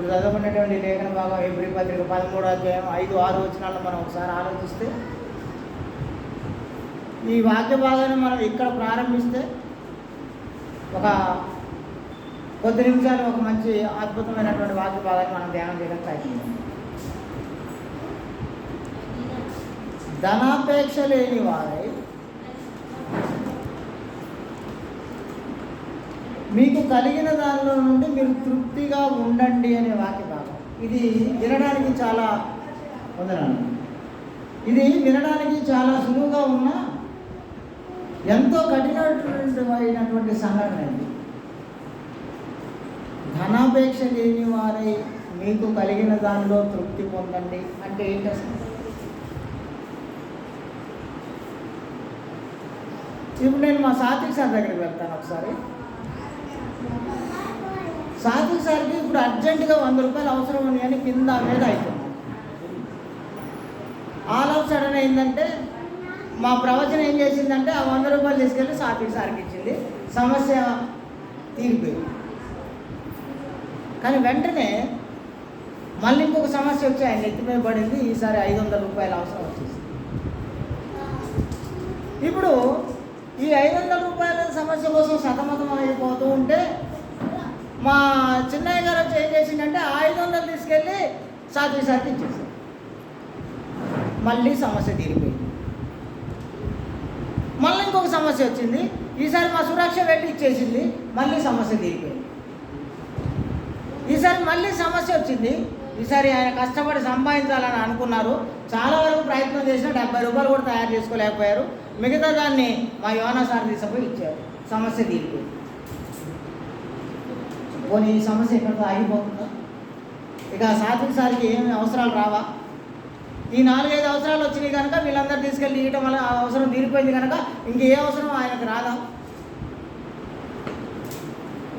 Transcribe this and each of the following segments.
ఇప్పుడు చదువుకున్నటువంటి లేఖన భాగం హెబ్రీ పత్రిక 13వ అధ్యాయం 5-6 వచనాలను మనం ఒకసారి ఆలోచిస్తే, ఈ వాక్య భాగాన్ని మనం ఇక్కడ ప్రారంభిస్తే ఒక కొద్ది నిమిషాలు ఒక మంచి అద్భుతమైనటువంటి వాక్య భాగాన్ని మనం ధ్యానం చేయడానికి ప్రయత్నిద్దాం. ధనాపేక్ష లేని వారై మీకు కలిగిన దానిలో నుండి మీరు తృప్తిగా ఉండండి అనే వాక్య భాగం. ఇది వినడానికి చాలా వందనాలు. ఇది వినడానికి చాలా సులువుగా ఉన్న ఎంతో కఠినమైనటువంటి సంఘటన ఇది. ధనాపేక్ష లేని వారై మీకు కలిగిన దానిలో తృప్తి పొందండి అంటే ఏంటి అసలు? ఇప్పుడు నేను మా సాత్విక్ సార్ దగ్గరికి వెళ్తాను ఒకసారి. సాత్విక్ సార్కి ఇప్పుడు అర్జెంటుగా 100 రూపాయలు అవసరం ఉంది అని కింద మీద అవుతున్నాను. ఆల్ ఆఫ్ సడన్ ఏంటంటే మా ప్రవచనం ఏం చేసిందంటే ఆ 100 రూపాయలు తీసుకెళ్ళి సాత్విక్ సార్కి ఇచ్చింది, సమస్య తీరిపోయింది. కానీ వెంటనే మళ్ళీ ఇంకొక సమస్య వచ్చి ఆయన ఎత్తిమీద పడింది. ఈసారి 500 రూపాయలు అవసరం వచ్చేసి ఇప్పుడు ఈ 500 రూపాయల సమస్య కోసం సతమతం అయిపోతూ ఉంటే మా చిన్నయ్య గారు వచ్చి ఏం చేసిందంటే 500 తీసుకెళ్ళి సాత్విక్ సార్కి ఇచ్చేసారు. మళ్ళీ సమస్య తీరిపోయింది. మళ్ళీ ఇంకొక సమస్య వచ్చింది. ఈసారి మా సురక్ష వెళ్ళి ఇచ్చేసింది, మళ్ళీ సమస్య తీరిపోయింది. ఈసారి మళ్ళీ సమస్య వచ్చింది. ఈసారి ఆయన కష్టపడి సంపాదించాలని అనుకున్నారు. చాలా వరకు ప్రయత్నం చేసినా 70 రూపాయలు కూడా తయారు చేసుకోలేకపోయారు. మిగతా దాన్ని మా యోనా సార్ తీసుకుపోయి ఇచ్చారు. సమస్య తీరిపోయింది. పోనీ ఈ సమస్య ఎక్కడితో ఆగిపోతుందా? ఇక సాత్విక్ సార్కి ఏమి అవసరాలు రావా? ఈ 4-5 అవసరాలు వచ్చినాయి కనుక వీళ్ళందరూ తీసుకెళ్ళి ఇవ్వటం వల్ల ఆ అవసరం తీరిపోయింది కనుక ఇంకే అవసరం ఆయనకు రాదా?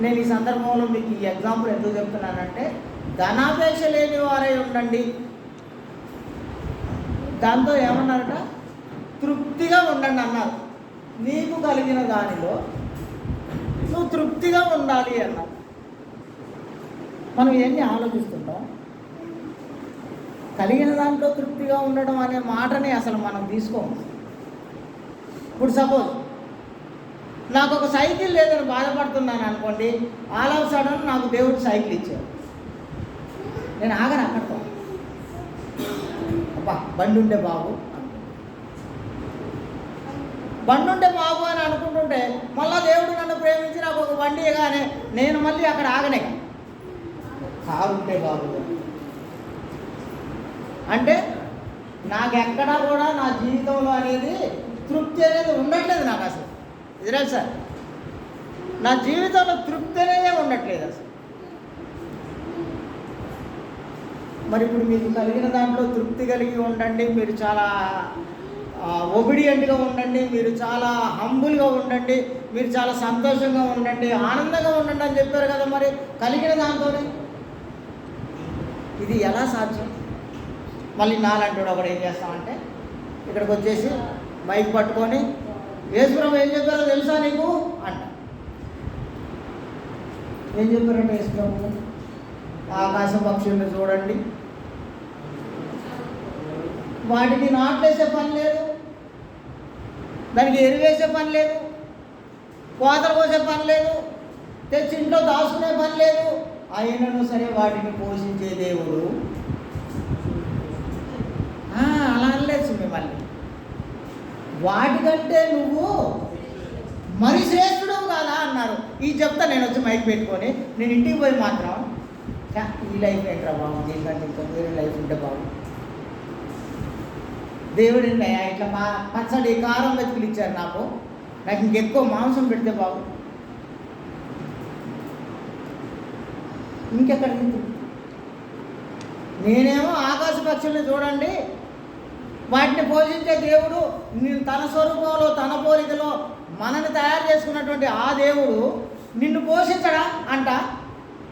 నేను ఈ సందర్భంలో మీకు ఈ ఎగ్జాంపుల్ ఎందుకు చెప్తున్నానంటే, ధనాపేక్ష లేని వారై ఉండండి. దాంతో ఏమన్నారట? తృప్తిగా ఉండండి అన్నారు. నీకు కలిగిన దానిలో నువ్వు తృప్తిగా ఉండాలి అన్నారు. మనం ఎన్ని ఆలోచిస్తుంటాం? కలిగిన దాంట్లో తృప్తిగా ఉండడం అనే మాటని అసలు మనం తీసుకోము. ఇప్పుడు సపోజ్ నాకు ఒక సైకిల్ లేదని బాధపడుతున్నాను అనుకోండి, ఆల్ ఆఫ్ సడన్ నాకు దేవుడు సైకిల్ ఇచ్చాడు. నేను ఆగను అక్కడితో, అబ్బా బండి ఉంటే బాగు బండి ఉంటే బాగు అని అనుకుంటుంటే మళ్ళీ దేవుడు నన్ను ప్రేమించి నాకు ఒక బండి ఇవ్వగానే నేను మళ్ళీ అక్కడ ఆగనే. కారు ఉంటే బాగు అంటే నాకెక్కడా కూడా నా జీవితంలో అనేది తృప్తి అనేది ఉండట్లేదు. నాకు అసలు ఇజ్రాయల్ సార్, నా జీవితంలో తృప్తి అనేదే ఉండట్లేదు అసలు. మరి ఇప్పుడు మీకు కలిగిన దాంట్లో తృప్తి కలిగి ఉండండి, మీరు చాలా ఒబిడియంట్గా ఉండండి, మీరు చాలా హంబుల్గా ఉండండి, మీరు చాలా సంతోషంగా ఉండండి, ఆనందంగా ఉండండి అని చెప్పారు కదా. మరి కలిగిన దాంతోనే ఇది ఎలా సాధ్యం? మళ్ళీ నాలంటూ ఒకడు ఏం చేస్తామంటే ఇక్కడికి వచ్చేసి మైక్ పట్టుకొని యేసుప్రభు ఏం చెప్పారో తెలుసా నీకు అంట. ఏం చెప్పారంటే యేసుప్రభు, ఆకాశ పక్షుల్ని చూడండి, వాటికి నాట్లేసే పని లేదు, దానికి ఎరువేసే పని లేదు, కోతలు కోసే పని లేదు, తెచ్చి ఇంట్లో దాచుకునే పని లేదు, అయినను సరే వాటిని పోషించే దేవుడు. అలా అనలేదు మిమ్మల్ని. వాటికంటే నువ్వు మరి శ్రేష్ఠుడు కాదా అన్నారు. ఈ చెప్తా నేను వచ్చి మైక్ పెట్టుకొని నేను ఇంటికి పోయి మాత్రం ఈ లైఫ్ ఏంట్రా బాబు, దీనికంటే ఇంకా వేరే లైఫ్ ఉంటే బాబు, దేవుడు ఇట్లా పచ్చడి కారం వెతుకులు ఇచ్చారు నాకు ఇంకెక్కువ మాంసం పెడితే బాబు, ఇంకెక్కడ నేనేమో ఆకాశ పక్షుల్ని చూడండి, వాటిని పోషించే దేవుడు, నేను తన స్వరూపంలో తన పోలికలో మనని తయారు చేసుకున్నటువంటి ఆ దేవుడు నిన్ను పోషించడా అంట.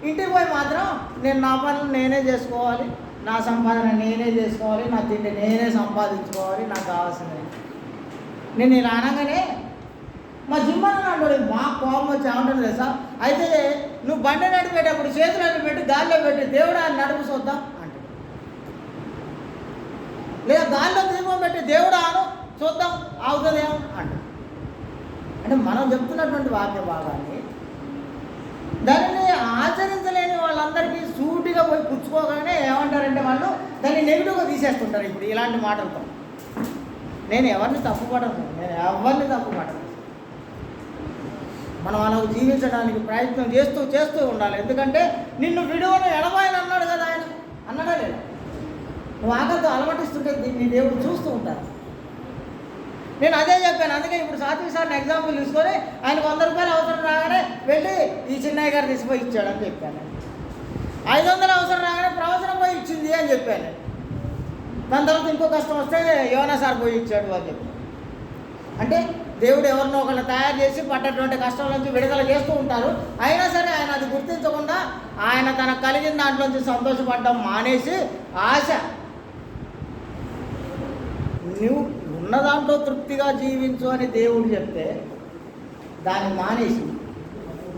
ఇంటికి పోయి మాత్రం నేను నా పనులు నేనే చేసుకోవాలి, నా సంపాదన నేనే చేసుకోవాలి, నా తిండి నేనే సంపాదించుకోవాలి, నాకు కావాల్సినవి. నేను ఇలా అనగానే మా జిమ్మని అంటాడు, మా కోపం వచ్చి ఏమంటాడు తెలుసా, అయితే నువ్వు బండి నడిపేటప్పుడు చేతులను పెట్టి గాల్లో పెట్టి దేవుడా అని నడుపు చూద్దాం అంటే, లేదా గాల్లో దీపం పెట్టి దేవుడా అను చూద్దాం అవుతుందేమో అంటే. అంటే మనం చెప్తున్నటువంటి వాక్య భాగాన్ని దానిని ఆచరించలేని వాళ్ళందరికీ సూటిగా పోయి పుచ్చుకోగానే ఏమంటారంటే వాళ్ళు దాన్ని నెగిటివ్గా తీసేస్తుంటారు. ఇప్పుడు ఇలాంటి మాటలతో నేను ఎవరిని తప్పుపడను, మనం అలా జీవించడానికి ప్రయత్నం చేస్తూ ఉండాలి. ఎందుకంటే నిన్ను విడువను ఎడబాయని అన్నాడు కదా ఆయన, అన్నాడా లేదా? నువ్వు ఆకలితో అలవాటిస్తుంటే దీన్ని దేవుడు చూస్తూ ఉంటారు. నేను అదే చెప్పాను. అందుకే ఇప్పుడు సాత్విక్ సార్ని ఎగ్జాంపుల్ తీసుకొని ఆయనకు 100 రూపాయలు అవసరం రాగానే వెళ్ళి ఈ చిన్నయ్య గారు తీసిపోయి ఇచ్చాడని చెప్పాను. 500 అవసరం రాగానే ప్రవచనం పోయి ఇచ్చింది అని చెప్పాను. దాని తర్వాత ఇంకో కష్టం వస్తే యోనా సార్ పోయి ఇచ్చాడు అని చెప్పాను. అంటే దేవుడు ఎవరినో ఒకళ్ళు తయారు చేసి పడ్డటువంటి కష్టం నుంచి విడుదల చేస్తూ ఉంటారు. అయినా సరే ఆయన అది గుర్తించకుండా ఆయన తనకు కలిగిన దాంట్లోంచి సంతోషపడడం మానేసి ఆశ, నువ్వు ఉన్న దాంట్లో తృప్తిగా జీవించు అని దేవుడు చెప్తే దాన్ని మానేసి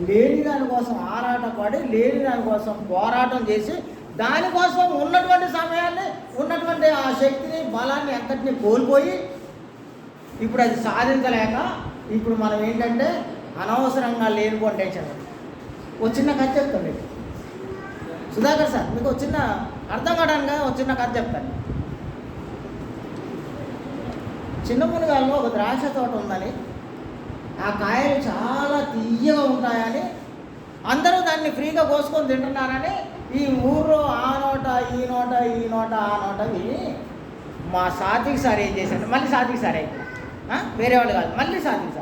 లేని దానికోసం ఆరాటపడి లేని దానికోసం పోరాటం చేసి దానికోసం ఉన్నటువంటి సమయాన్ని ఉన్నటువంటి ఆ శక్తిని బలాన్ని అంతటిని కోల్పోయి ఇప్పుడు అది సాధించలేక ఇప్పుడు మనం ఏంటంటే అనవసరంగా లేనిపోని టెన్షన్. ఒక చిన్న కథ చెప్తాను సుధాకర్ సార్, మీకు ఒక చిన్న అర్థం కావడానికి ఒక చిన్న కథ చెప్తాను. చిన్న మునిగాల్లో ఒక ద్రాక్ష తోట ఉందని, ఆ కాయలు చాలా తీయగా ఉంటాయని అందరూ దాన్ని ఫ్రీగా కోసుకొని తింటున్నారని ఈ ఊర్లో ఆ నోట ఈ నోట విని మా సాత్విక్ సార్ ఏం చేశాడు, మళ్ళీ సాత్విక్ సార్ అయితే వేరే వాళ్ళు కాదు, మళ్ళీ సాత్విక్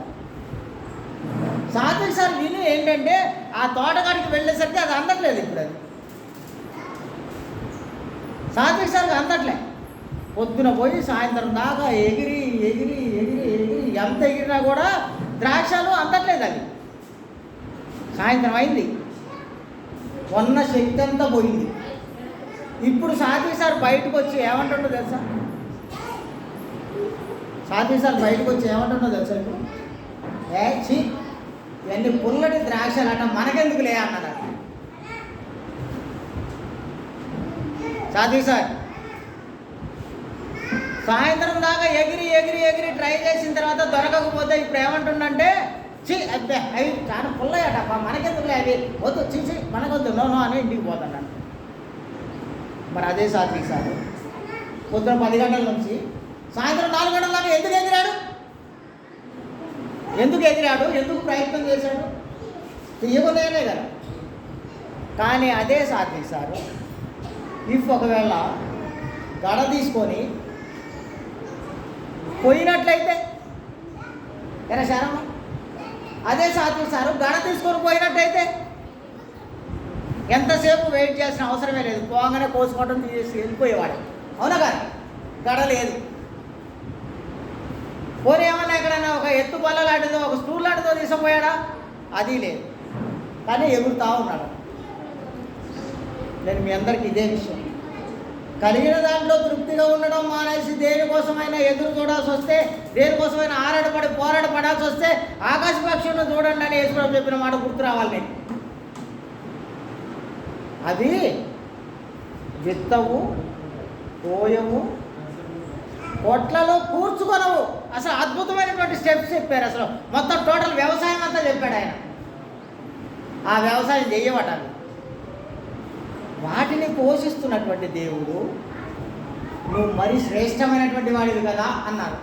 సార్ విని ఏంటంటే ఆ తోటగాడికి వెళ్ళేసరికి అది అందట్లేదు. ఇప్పుడు అది సాత్విక్ సార్కి అందట్లే. పొద్దున పోయి సాయంత్రం దాకా ఎగిరి ఎంత ఎగిరినా కూడా ద్రాక్షలు అందట్లేదు. అది సాయంత్రం అయింది, ఉన్న శక్తి అంతా పోయింది. ఇప్పుడు సాత్విక్ సార్ బయటకు వచ్చి ఏమంటుండో తెలుసా? సాత్విక్ సార్ బయటకు వచ్చి ఏమంటుండో తెలుసా? ఇప్పుడు ఇవన్నీ పుల్లటి ద్రాక్షలు అంట, మనకెందుకు లే అన్నదా సాత్విక్ సార్. సాయంత్రం దాకా ఎగిరి ట్రై చేసిన తర్వాత దొరకకపోతే ఇప్పుడు ఏమంటుండంటే అబ్బే అవి చాలా పుల్లయ్యట, మనకెందుకులే అవి వద్దు, మనకొద్దు నో అని ఇంటికి పోతాడు. మరి అదే సాత్విక్ సార్ పొద్దున 10 గంటల నుంచి సాయంత్రం 4 గంటల దాకా ఎందుకు ఎగిరాడు, ఎందుకు ప్రయత్నం చేశాడు? తీయకునేనే కదా. కానీ అదే సాత్విక్ సారు ఒకవేళ గడ తీసుకొని పోయినట్లయితే ఎరా శారమ్మ, అదే సాత్విక్ సారు గడ తీసుకొని పోయినట్టయితే ఎంతసేపు వెయిట్ చేసిన అవసరమే లేదు, పోగానే కోసుకోవడం తీసి వెళ్ళిపోయేవాడు. అవునా కాదు? గడ లేదు. పోనీ ఏమన్నా ఎక్కడన్నా ఒక ఎత్తు బల్ల లాంటిదో ఒక స్టూల్ లాంటిదో తీసుకుపోయాడా? అది లేదు. కానీ ఎగురుతా ఉన్నాడు. నేను మీ అందరికీ ఇదే విషయం, కలిగిన దాంట్లో తృప్తిగా ఉండడం మానేసి దేనికోసమైనా ఎదురు చూడాల్సి వస్తే, దేనికోసమైనా పోరాడపడాల్సి వస్తే ఆకాశ పక్షులను చూడండి అని యేసుప్రభు చెప్పిన మాట గుర్తు రావాలి. నేను అది విత్తవు, కోయవు, కొట్లలో కూర్చుకొనవు. అసలు అద్భుతమైనటువంటి స్టెప్స్ చెప్పారు. అసలు మొత్తం టోటల్ వ్యవసాయం అంతా చెప్పాడు ఆయన. ఆ వ్యవసాయం చెయ్యవట. వాటిని పోషిస్తున్నటువంటి దేవుడు నువ్వు మరీ శ్రేష్టమైనటువంటి వాడివి కదా అన్నారు.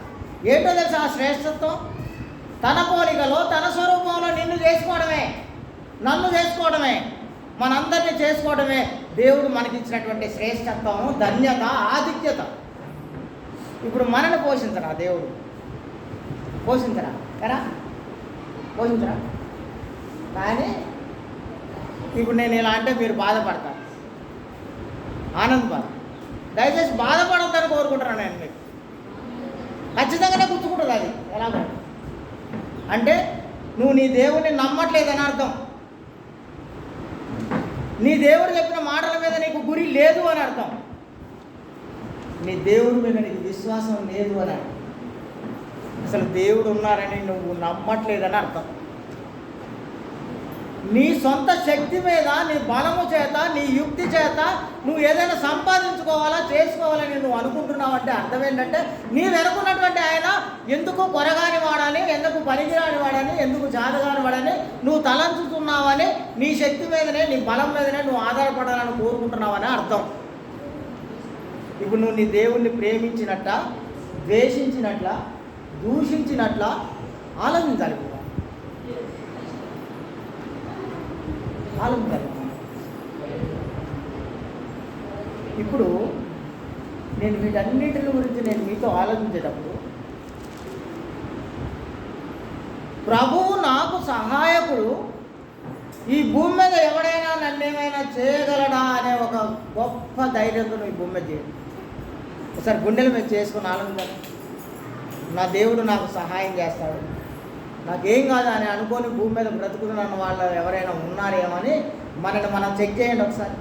ఏంటో తెలుసా ఆ శ్రేష్టత్వం? తన పోలికలో తన స్వరూపంలో నిన్ను చేసుకోవడమే, నన్ను చేసుకోవడమే, మనందరినీ చేసుకోవడమే దేవుడు మనకిచ్చినటువంటి శ్రేష్టత్వము, ధన్యత, ఆధిక్యత. ఇప్పుడు మనల్ని పోషించరా దేవుడు? పోషించరా కదా? పోషించరా? కానీ ఇప్పుడు నేను ఇలా అంటే మీరు బాధపడతారు, ఆనందపడ. దయచేసి బాధపడొద్దని కోరుకుంటున్నాను నేను. మీకు ఖచ్చితంగానే గుర్తుకుంటుంది అది. ఎలాగో అంటే నువ్వు నీ దేవుడిని నమ్మట్లేదని అర్థం. నీ దేవుడు చెప్పిన మాటల మీద నీకు గురి లేదు అని అర్థం. నీ దేవుడి మీద నీకు విశ్వాసం లేదు అని అర్థం. అసలు దేవుడు ఉన్నారని నువ్వు నమ్మట్లేదని అర్థం. నీ సొంత శక్తి మీద, నీ బలము చేత, నీ యుక్తి చేత నువ్వు ఏదైనా సంపాదించుకోవాలా, చేసుకోవాలని నువ్వు అనుకుంటున్నావంటే అర్థం ఏంటంటే నీ వెనుకున్నటువంటి ఆయన ఎందుకు కొరగాని వాడని, ఎందుకు పనికిరాని వాడని, ఎందుకు జాతగాని వాడని నువ్వు తలంచుతున్నావని, నీ శక్తి మీదనే, నీ బలం మీదనే నువ్వు ఆధారపడాలని కోరుకుంటున్నావని అర్థం. ఇప్పుడు నువ్వు నీ దేవుణ్ణి ప్రేమించినట్ల, ద్వేషించినట్ల, దూషించినట్ల ఆలోచించాలి. ఇప్పుడు నేను వీటన్నిటి గురించి నేను మీతో ఆలోచించేటప్పుడు ప్రభువు నాకు సహాయకుడు, ఈ భూమి మీద ఎవడైనా నన్నేమైనా చేయగలడా అనే ఒక గొప్ప ధైర్యంతో ఈ భూమి మీద చేయండి. ఒకసారి గుండెలు మీద చేసుకుని ఆలోచించాలి. నా దేవుడు నాకు సహాయం చేస్తాడు, నాకేం కాదు అని అనుకొని భూమి మీద బ్రతుకుతున్న వాళ్ళు ఎవరైనా ఉన్నారేమని మనని మనం చెక్ చేయండి ఒకసారి.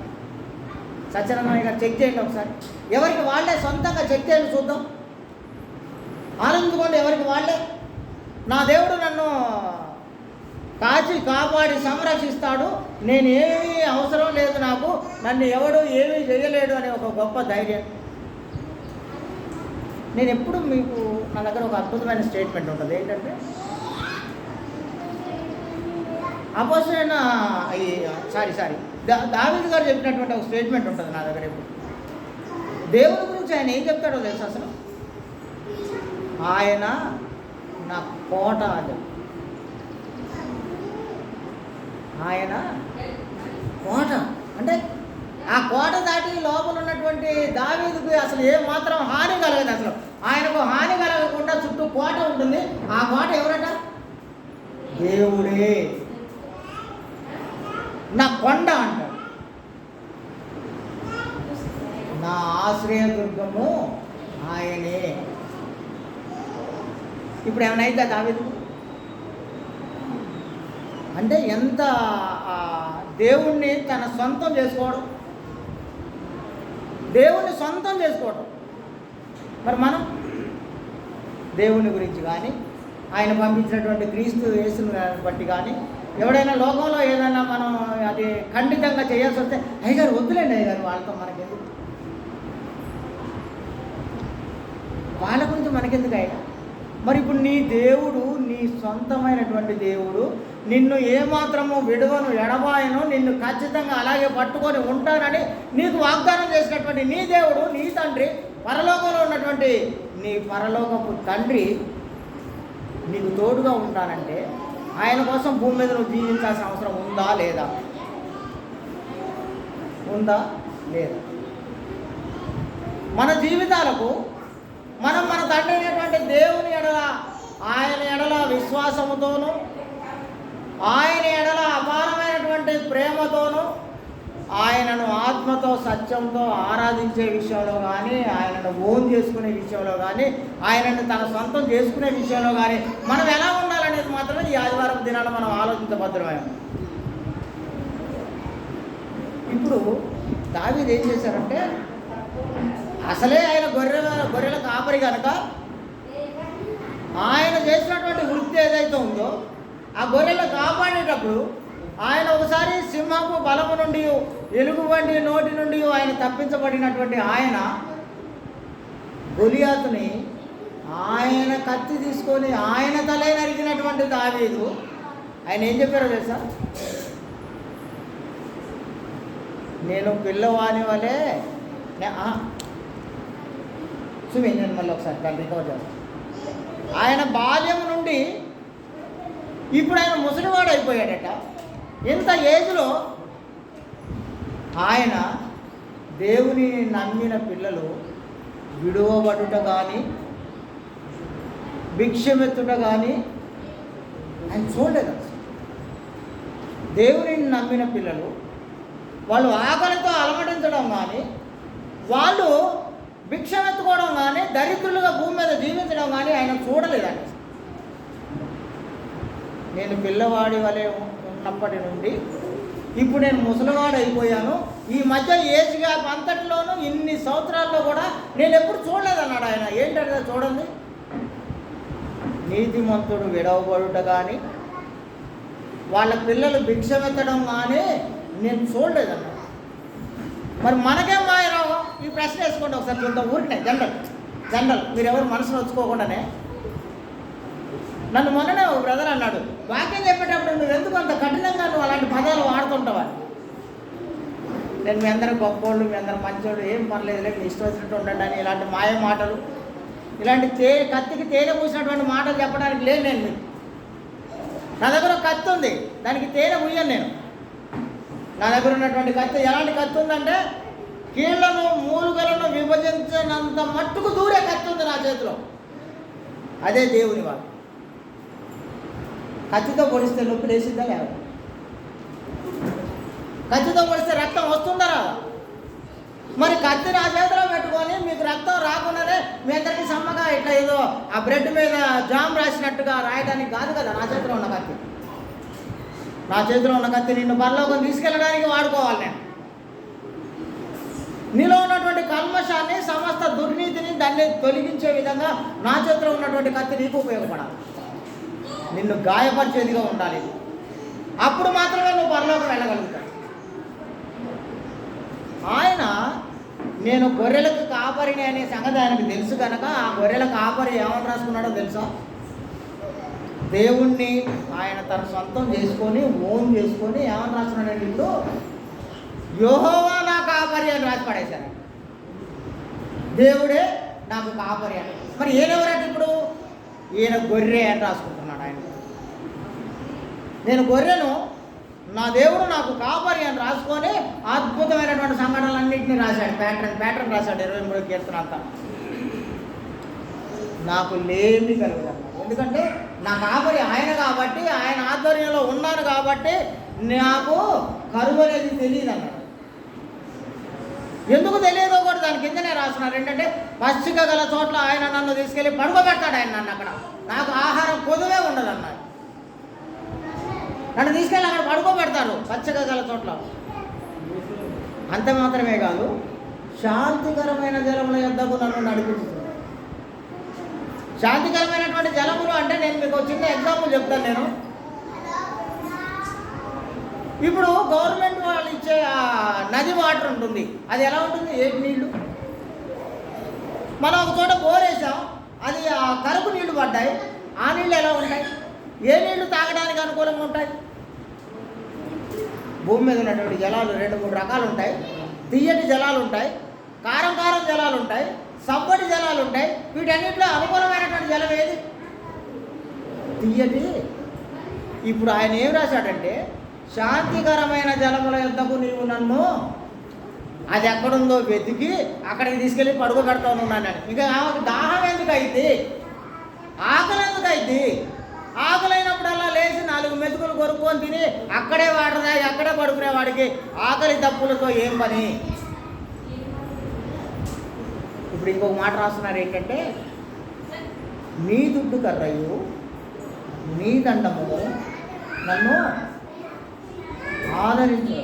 సత్యనారాయణ గారు చెక్ చేయండి ఒకసారి. ఎవరికి వాళ్ళే సొంతంగా చెక్ చేయండి, చూద్దాం. ఆనందించుకోండి ఎవరికి వాళ్ళే. నా దేవుడు నన్ను కాచి కాపాడి సంరక్షిస్తాడు, నేను ఏమీ అవసరం లేదు, నాకు నన్ను ఎవడు ఏమీ చేయలేడు అనే ఒక గొప్ప ధైర్యం. నేను ఎప్పుడు మీకు నా దగ్గర ఒక అద్భుతమైన స్టేట్మెంట్ ఉంటుంది. ఏంటంటే అపోజిట్ దావీదు గారు చెప్పినటువంటి ఒక స్టేట్మెంట్ ఉంటుంది నా దగ్గర ఎప్పుడు. దేవుని గురించి ఆయన ఏం చెప్తాడో తెలుసు అసలు. ఆయన నా కోట అని. ఆయన కోట అంటే ఆ కోట దాటి లోపల ఉన్నటువంటి దావీదుకి అసలు ఏ మాత్రం హాని కలగదు. అసలు ఆయనకు హాని కలగకుండా చుట్టూ కోట ఉంటుంది. ఆ కోట ఎవరట? దేవుడే. నా కొండ అంటాడు, నా ఆశ్రయదుర్గము ఆయనే. ఇప్పుడు ఏమైనా అయితే దావీదు అంటే ఎంత దేవుణ్ణి తన సొంతం చేసుకోవడం, దేవుణ్ణి సొంతం చేసుకోవడం. మరి మనం దేవుని గురించి కానీ, ఆయన పంపించినటువంటి క్రీస్తు యేసుని బట్టి కానీ, ఎవడైనా లోకంలో ఏదైనా మనం అది ఖండితంగా చేయాల్సి వస్తే అయ్యగారు వద్దులేండి, అయ్యగారు వాళ్ళతో మనకెందుకు, వాళ్ళ గురించి మనకెందుకు అయ్యా. మరి ఇప్పుడు నీ దేవుడు, నీ సొంతమైనటువంటి దేవుడు నిన్ను ఏమాత్రము విడువను, ఎడబాయను, నిన్ను ఖచ్చితంగా అలాగే పట్టుకొని ఉంటానని నీకు వాగ్దానం చేసినటువంటి నీ దేవుడు, నీ తండ్రి, పరలోకంలో ఉన్నటువంటి నీ పరలోకపు తండ్రి నీకు తోడుగా ఉంటానంటే ఆయన కోసం భూమి మీద నువ్వు జీవించాల్సిన అవసరం ఉందా లేదా? ఉందా లేదా? మన జీవితాలకు మనం మన తండ్రి అయినటువంటి దేవుని ఎడల, ఆయన ఎడల విశ్వాసముతోనూ, ఆయన ఎడల అపారమైనటువంటి ప్రేమతోనూ, ఆయనను ఆత్మతో సత్యంతో ఆరాధించే విషయంలో కానీ, ఆయనను ఓన్ చేసుకునే విషయంలో కానీ, ఆయనను తన సొంతం చేసుకునే విషయంలో కానీ మనం ఎలా ఉండాలనేది మాత్రమే ఈ ఆదివారం దినాన మనం ఆలోచించబద్రమైన. ఇప్పుడు దావీదు ఏం చేశారంటే, అసలే ఆయన గొర్రెల కాపరి కనుక ఆయన చేసినటువంటి వృత్తి ఏదైతే ఉందో ఆ గొర్రెలు కాపాడేటప్పుడు ఆయన ఒకసారి సింహపు బలము నుండి, ఎలుగుబంటి నోటి నుండి ఆయన తప్పించబడినటువంటి ఆయన గొలియాతుని ఆయన కత్తి తీసుకొని ఆయన తలే నరికినటువంటి దావీదు ఆయన ఏం చెప్పారో తెలుసా? నేను పిల్లవాని వలే నేను మళ్ళీ ఒకసారి దాన్ని రికవర్ చేస్తాను. ఆయన బాల్యం నుండి ఇప్పుడు ఆయన ముసలివాడు అయిపోయాడట. ఇంత ఏజ్లో ఆయన దేవుని నమ్మిన పిల్లలు విడువబడుట కానీ, భిక్షమెత్తుట కానీ ఆయన చూడలేదు. దేవుని నమ్మిన పిల్లలు వాళ్ళు ఆకలితో అలమటించడం కానీ, వాళ్ళు భిక్షమెత్తుకోవడం కానీ, దరిద్రులుగా భూమి మీద జీవించడం కానీ ఆయన చూడలేదండి. నేను పిల్లవాడి వలె ఉన్నప్పటి నుండి ఇప్పుడు నేను ముసలివాడు అయిపోయాను, ఈ మధ్య ఏజ్ గ్యాప్ అంతటిలోనూ ఇన్ని సంవత్సరాల్లో కూడా నేను ఎప్పుడు చూడలేదన్నాడు ఆయన. ఏంటంటే చూడండి, నీతిమంతుడు విడవబడుట కానీ, వాళ్ళ పిల్లలు భిక్షమెత్తడం కానీ నేను చూడలేదన్న. మరి మనకేం మాయరావు? ఈ ప్రశ్న వేసుకోండి ఒకసారి చూద్దాం. ఊరినే జనరల్ మీరు ఎవరు మనసును వచ్చుకోకుండానే. నన్ను మొన్ననే ఒక బ్రదర్ అన్నాడు, వాక్యం చెప్పేటప్పుడు నువ్వు ఎందుకు అంత కఠినంగా నువ్వు అలాంటి పదాలు వాడుతుంటావా? నేను మీ అందరూ గొప్పోళ్ళు, మీ అందరూ మంచోళ్ళు, ఏం పర్లేదు లేదు, ఇష్టం వచ్చినట్టు ఉండండి అని ఇలాంటి మాయ మాటలు, ఇలాంటి కత్తికి తేనె పూసినటువంటి మాటలు చెప్పడానికి లేదు నేను మీకు. నా దగ్గర ఒక కత్తి ఉంది, దానికి తేనె పూయను నేను. నా దగ్గర ఉన్నటువంటి కత్తి ఎలాంటి కత్తి ఉందంటే కీళ్లను మూలుగలను విభజించినంత మట్టుకు దూరే కత్తి ఉంది నా చేతిలో. అదే దేవుని వాక్యం. కత్తితో పొడిస్తే నొప్పి లేసిద్దా లేదా? కత్తితో పొడిస్తే రక్తం వస్తుందా రాదా? మరి కత్తి నా చేతిలో పెట్టుకొని మీకు రక్తం రాకుండానే మీ అందరికీ సమ్మగా ఇట్లా ఏదో ఆ బ్రెడ్ మీద జామ్ రాసినట్టుగా రాయడానికి కాదు కదా నా చేతిలో ఉన్న కత్తి. నా చేతిలో ఉన్న కత్తి నిన్ను పరలోకం తీసుకెళ్ళడానికి వాడుకోవాలి నేను. నీలో ఉన్నటువంటి కల్మషాన్ని, సమస్త దుర్నీతిని దాన్ని తొలగించే విధంగా నా చేతిలో ఉన్నటువంటి కత్తి నీకు ఉపయోగపడాలి. నిన్ను గాయపరిచేదిగా ఉండాలి. అప్పుడు మాత్రమే నువ్వు పరలోకం వెళ్ళగలుగుతావు. ఆయన నేను గొర్రెలకు కాపరిని అనే సంగతి ఆయనకు తెలుసు కనుక ఆ గొర్రెల కాపరి ఏమని రాసుకున్నాడో తెలుసా? దేవుణ్ణి ఆయన తన సొంతం చేసుకొని ఓన్ చేసుకొని ఏమని రాసుకున్నాడండి? ఇప్పుడు యెహోవా నా కాపరి అని రాసి పడేశారు. దేవుడే నాకు కాపరి అని. మరి ఈయనెవరంటే ఇప్పుడు ఈయన గొర్రె అని రాసుకుంటున్నాడు ఆయన. నేను గొర్రెను, నా దేవుడు నాకు కాపరి అని రాసుకొని అద్భుతమైనటువంటి సంఘటనలన్నింటినీ రాశాడు. ప్యాటర్న్ రాశాడు. 23వ కీర్తన అంతా. నాకు లేమి కలుగుదన్నాడు. ఎందుకంటే నా కాపరి ఆయన కాబట్టి, ఆయన ఆధ్వర్యంలో ఉన్నాను కాబట్టి నాకు కరువు అనేది తెలియదు అన్నాడు. ఎందుకు తెలియదో కూడా దాని కిందనే రాస్తున్నారు. ఏంటంటే పచ్చిక గల చోట్ల ఆయన నన్ను తీసుకెళ్ళి పడుకోబెడతాడు. ఆయన నన్ను అక్కడ నాకు ఆహారం కొదువే ఉండదు అన్నాడు. నన్ను తీసుకెళ్ళి అక్కడ పడుకోబెడతారు పచ్చగా గల చోట్ల. అంత మాత్రమే కాదు, శాంతికరమైన జలముల యొద్దకు నన్ను నడిపిస్తుంది. శాంతికరమైనటువంటి జలములు అంటే నేను మీకు ఒక చిన్న ఎగ్జాంపుల్ చెప్తాను. నేను ఇప్పుడు గవర్నమెంట్ వాళ్ళు ఇచ్చే నది వాటర్ ఉంటుంది, అది ఎలా ఉంటుంది? ఏటి నీళ్లు. మనం ఒక చోట బోర్ వేసాం, అది కరుపు నీళ్లు పడ్డాయి. ఆ నీళ్ళు ఎలా ఉంటాయి? ఏ నీళ్లు తాగడానికి అనుకూలంగా ఉంటాయి? భూమి మీద ఉన్నటువంటి జలాలు 2-3 రకాలు ఉంటాయి. తియ్యటి జలాలు ఉంటాయి, కారం జలాలు ఉంటాయి, సబ్బటి జలాలు ఉంటాయి. వీటన్నిటిలో అనుకూలమైనటువంటి జలం ఏది? తియ్యటి. ఇప్పుడు ఆయన ఏం రాశాడంటే శాంతికరమైన జలముల యొద్దకు నీవు నన్ను, అది ఎక్కడుందో వెతికి అక్కడికి తీసుకెళ్ళి పడుకోబెడతాను ఉన్నాను. ఇంకా ఆమెకు దాహం ఎందుకు అయింది? ఆకలి ఎందుకు అయింది? ఆకలైనప్పుడల్లా లేచి 4 మెతుకులు కొనుక్కొని తిని అక్కడే వాటర్ తాగి అక్కడే పడుకునే వాడికి ఆకలి తప్పులతో ఏం పని? ఇప్పుడు ఇంకొక మాట రాస్తున్నారు. ఏంటంటే నీ దుడ్డు కర్రయు నీ దండము నన్ను ఆదరించు.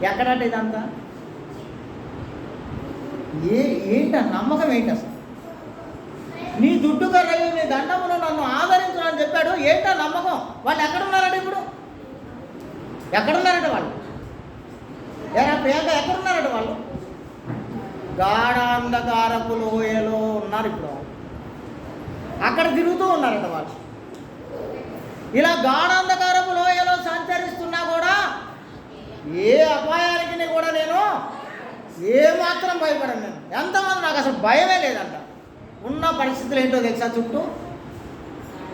ఎక్కడంటే ఇదంతా ఏంట నమ్మకం ఏంటి అసలు? నీ దుడ్డు కర్రయు నీ దండమును నన్ను ఆదరించు అని చెప్పాడు. ఏంటో నమ్మకం? వాళ్ళు ఎక్కడున్నారంటే ఇప్పుడు ఎక్కడున్నారంటే వాళ్ళు ప్రియాంక ఎక్కడున్నారంటే వాళ్ళు గాఢాంధకారపు లోయలో ఉన్నారు. ఇప్పుడు అక్కడ తిరుగుతూ ఉన్నారట వాళ్ళు. ఇలా గాఢాంధకారపు లోయలో సంచరిస్తున్నా కూడా ఏ అపాయానికి కూడా నేను ఏమాత్రం భయపడను. నేను ఎంతమంది నాకు అసలు భయమే లేదంట. ఉన్న పరిస్థితులు ఏంటో తెలుసా?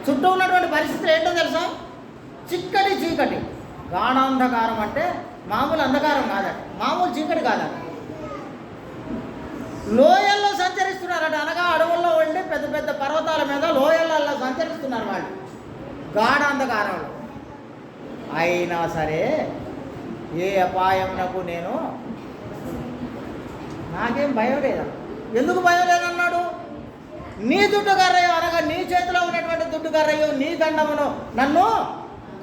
చుట్టూ ఉన్నటువంటి పరిస్థితులు ఏంటో తెలుసా? చిక్కటి చీకటి. గాఢాంధకారం అంటే మామూలు అంధకారం కాదట, మామూలు చీకటి కాదట. లోయల్లో సంచరిస్తున్నారట. అనగా అడవుల్లో ఉండి పెద్ద పెద్ద పర్వతాల మీద లోయలలో సంచరిస్తున్నారు వాళ్ళు గాఢాంధకారంలో. అయినా సరే ఏ అపాయంకు నాకేం భయం లేదా? ఎందుకు భయం లేదన్నాడు? నీ దుడ్డు కర్రయ్యో, అనగా నీ చేతిలో ఉన్నటువంటి దుడ్డు కర్రయ్యో నీ దండమును నన్ను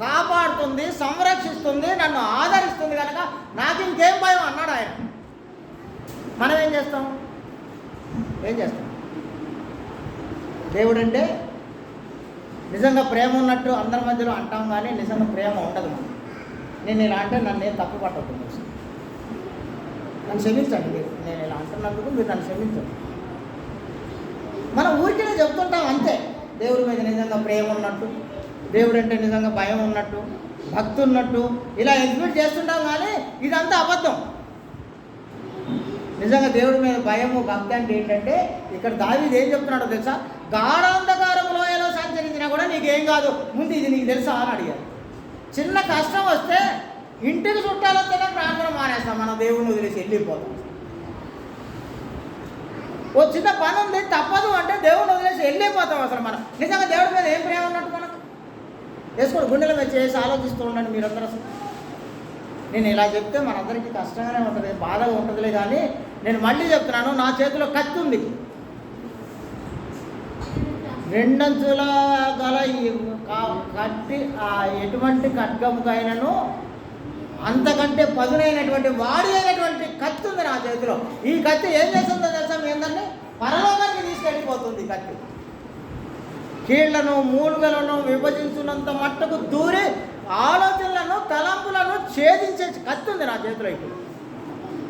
కాపాడుతుంది, సంరక్షిస్తుంది, నన్ను ఆదరిస్తుంది కనుక నాకు ఇంకేం భయం అన్నాడు ఆయన. మనం ఏం చేస్తాం? దేవుడు అంటే నిజంగా ప్రేమ ఉన్నట్టు అందరి మధ్యలో అంటాం, కానీ నిజంగా ప్రేమ ఉండదు మనం. నేను ఇలా అంటే నన్ను ఏం తప్పు పట్టద్దు, నన్ను క్షమించండి. మీరు నేను ఇలా అంటున్నందుకు మీరు నన్ను క్షమించండి. మనం ఊరికే చెప్తుంటాం అంతే. దేవుడి మీద నిజంగా ప్రేమ ఉన్నట్టు, దేవుడు అంటే నిజంగా భయం ఉన్నట్టు, భక్తి ఉన్నట్టు ఇలా ఎగ్జిబిట్ చేస్తుంటాం, కానీ ఇదంతా అబద్ధం. నిజంగా దేవుడి మీద భయము భక్తి అంటే ఏంటంటే, ఇక్కడ దావీదు ఏం చెప్తున్నాడో తెలుసా? గాఢాంధకారము లోయలో సంచరించినా కూడా నీకేం కాదు, ముందు ఇది నీకు తెలుసా అని అడిగారు. చిన్న కష్టం వస్తే ఇంటికి చుట్టాలొస్తేనే ప్రార్థన మానేస్తాం, మనం దేవుడిని వదిలేసి వెళ్ళిపోతాం. ఓ చిన్న పని ఉంది తప్పదు అంటే దేవుడిని వదిలేసి వెళ్ళిపోతాం. అసలు మనం నిజంగా దేవుడి మీద ఏం ప్రేమ ఉన్నట్టు మనకు వేసుకోండి. గుండెల మీద చేసి ఆలోచిస్తూ ఉండండి మీరందరూ. అసలు నేను ఇలా చెప్తే మనందరికీ కష్టంగానే ఉంటుంది, బాధగా ఉంటుందిలే, కానీ నేను మళ్ళీ చెప్తున్నాను, నా చేతిలో కత్తి ఉంది. 2 అంచుల గల ఈ కత్తి ఎటువంటి ఖడ్గముకైనను అంతకంటే పదునైనటువంటి వాడి అయినటువంటి కత్తి ఉంది నా చేతిలో. ఈ కత్తి ఏం చేస్తుందో తెలుసా మీ అందరినీ? పరలోకానికి తీసుకెళ్ళిపోతుంది. కత్తి కీళ్లను మూలుగలను విభజించినంత మట్టుకు దూరి ఆలోచనలను తలంపులను ఛేదించే కత్తి ఉంది నా చేతిలో. ఇప్పుడు